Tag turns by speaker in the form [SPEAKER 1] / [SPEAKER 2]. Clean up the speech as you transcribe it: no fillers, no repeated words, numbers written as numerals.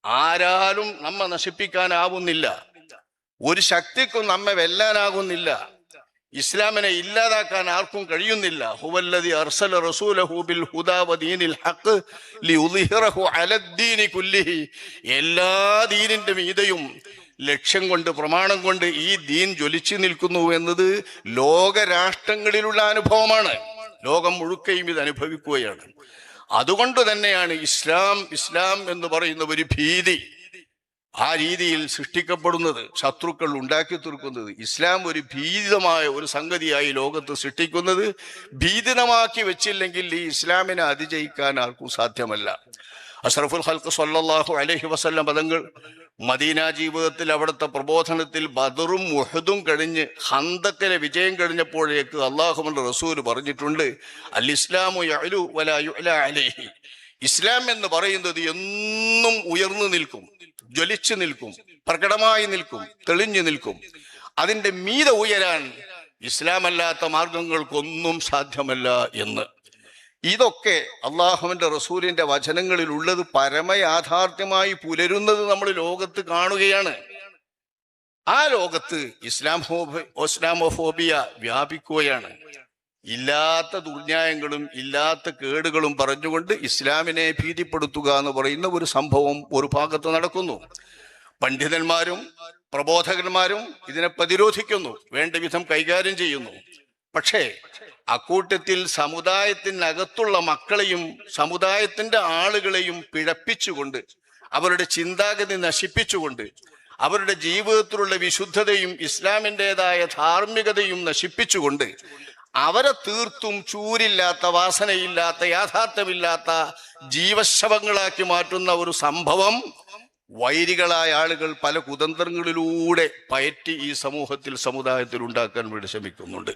[SPEAKER 1] ആരാലും നമ്മെ നശിപ്പിക്കാനാവുന്നില്ല, ഒരു ശക്തിക്കും നമ്മെ വെല്ലാനാകുന്നില്ല, ഇസ്ലാമിനെ ഇല്ലാതാക്കാൻ ആർക്കും കഴിയുന്നില്ല. ഹുവല്ലദി അർസല റസൂലഹു ബിൽ ഹുദാ വദീനിൽ ഹഖ് ലിയുദ്ഹിറഹു അലദ്ദീനി കുല്ലിഹി. എല്ലാ ദീനിന്റെ മീതയും ലക്ഷ്യം കൊണ്ട്, പ്രമാണം കൊണ്ട് ഈ ദീൻ ജ്വലിച്ചു നിൽക്കുന്നു എന്നത് ലോകരാഷ്ട്രങ്ങളിലുള്ള അനുഭവമാണ്. ലോകം മുഴുക്കയും ഇത് അനുഭവിക്കുകയാണ്. അതുകൊണ്ട് തന്നെയാണ് ഇസ്ലാം എന്ന് പറയുന്ന ഒരു ഭീതി ആ രീതിയിൽ സൃഷ്ടിക്കപ്പെടുന്നത്, ശത്രുക്കൾ ഉണ്ടാക്കി തീർക്കുന്നത്. ഇസ്ലാം ഒരു ഭീതിതമായ ഒരു സംഗതിയായി ലോകത്ത് സൃഷ്ടിക്കുന്നത്. ഭീതിതമാക്കി വെച്ചില്ലെങ്കിൽ ഈ ഇസ്ലാമിനെ അതിജയിക്കാൻ ആർക്കും സാധ്യമല്ല. അഷ്റഫുൽ ഖൽഖ് സ്വല്ലല്ലാഹു അലൈഹി വസല്ലം പദങ്ങൾ മദീന ജീവിതത്തിൽ, അവിടുത്തെ പ്രബോധനത്തിൽ ബദറും ഉഹദും കഴിഞ്ഞ് ഖന്തക്കിലെ വിജയം കഴിഞ്ഞപ്പോഴേക്ക് അല്ലാഹുവിന്റെ റസൂൽ പറഞ്ഞിട്ടുണ്ട്, അൽ ഇസ്ലാമു യഅലു വലാ യുഅലാ അലൈഹി. ഇസ്ലാം എന്ന് പറയുന്നത് എന്നും ഉയർന്നു നിൽക്കും, ജ്വലിച്ചു നിൽക്കും, പ്രകടമായി നിൽക്കും, തെളിഞ്ഞു നിൽക്കും. അതിന്റെ മീതെ ഉയരാൻ ഇസ്ലാമല്ലാത്ത മാർഗങ്ങൾക്കൊന്നും സാധ്യമല്ല എന്ന്. ഇതൊക്കെ അള്ളാഹുവിന്റെ റസൂലിന്റെ വചനങ്ങളിൽ ഉള്ളത് പരമയാഥാർത്ഥ്യമായി പുലരുന്നത് നമ്മൾ ലോകത്ത് കാണുകയാണ്. ആ ലോകത്ത് ഇസ്ലാമോഫോബിയ വ്യാപിക്കുകയാണ്. ഇല്ലാത്ത ദുർന്യായങ്ങളും ഇല്ലാത്ത കേടുകളും പറഞ്ഞുകൊണ്ട് ഇസ്ലാമിനെ ഭീതിപ്പെടുത്തുക എന്ന് പറയുന്ന ഒരു സംഭവം ഒരു ഭാഗത്ത് നടക്കുന്നു. പണ്ഡിതന്മാരും പ്രബോധകന്മാരും ഇതിനെ പ്രതിരോധിക്കുന്നു, വേണ്ട വിധം കൈകാര്യം ചെയ്യുന്നു. പക്ഷേ അക്കൂട്ടത്തിൽ സമുദായത്തിനകത്തുള്ള മക്കളെയും സമുദായത്തിന്റെ ആളുകളെയും പിഴപ്പിച്ചുകൊണ്ട്, അവരുടെ ചിന്താഗതി നശിപ്പിച്ചുകൊണ്ട്, അവരുടെ ജീവിതത്തിലുള്ള വിശുദ്ധതയും ഇസ്ലാമിൻ്റെതായ ധാർമ്മികതയും നശിപ്പിച്ചുകൊണ്ട് അവരെ തീർത്തും ചൂരില്ലാത്ത, വാസനയില്ലാത്ത, യാഥാർത്ഥ്യമില്ലാത്ത ജീവശവങ്ങളാക്കി മാറ്റുന്ന ഒരു സംഭവം വൈരികളായ ആളുകൾ പല കുതന്ത്രങ്ങളിലൂടെ പയറ്റി ഈ സമൂഹത്തിൽ, സമുദായത്തിൽ ഉണ്ടാക്കാൻ വേണ്ടി ശ്രമിക്കുന്നുണ്ട്.